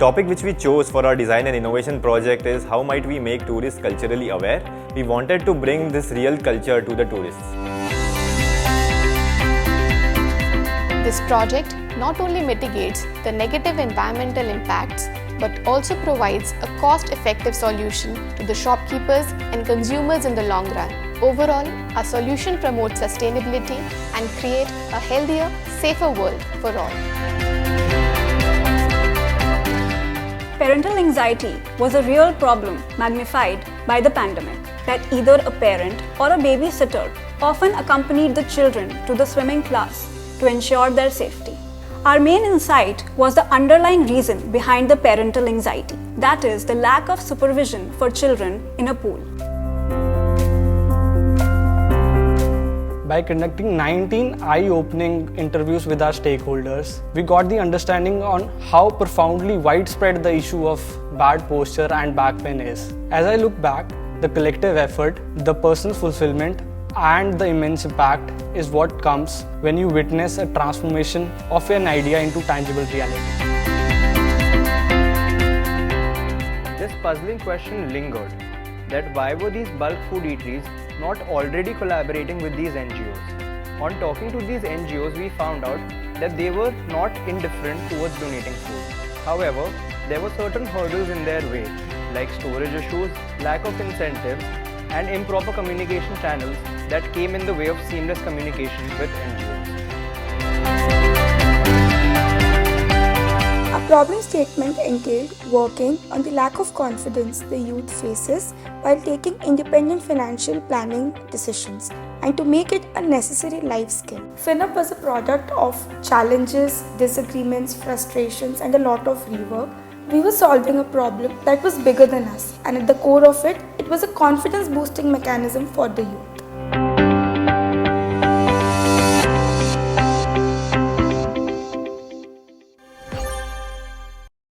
topic which we chose for our design and innovation project is how might we make tourists culturally aware. We wanted to bring this real culture to the tourists. This project not only mitigates the negative environmental impacts but also provides a cost-effective solution to the shopkeepers and consumers in the long run. Overall, our solution promotes sustainability and creates a healthier, safer world for all. Parental anxiety was a real problem magnified by the pandemic, that either a parent or a babysitter often accompanied the children to the swimming class to ensure their safety. Our main insight was the underlying reason behind the parental anxiety, that is, the lack of supervision for children in a pool. By conducting 19 eye-opening interviews with our stakeholders, we got the understanding on how profoundly widespread the issue of bad posture and back pain is. As I look back, the collective effort, the personal fulfillment, and the immense impact is what comes when you witness a transformation of an idea into tangible reality. This puzzling question lingered, that why were these bulk food eateries not already collaborating with these NGOs? On talking to these NGOs, we found out that they were not indifferent towards donating food. However, there were certain hurdles in their way, like storage issues, lack of incentives, and improper communication channels that came in the way of seamless communication with NGOs. Our problem statement entailed working on the lack of confidence the youth faces while taking independent financial planning decisions and to make it a necessary life skill. FinUp was a product of challenges, disagreements, frustrations, and a lot of rework. We were solving a problem that was bigger than us, and at the core of it, it was a confidence boosting mechanism for the youth.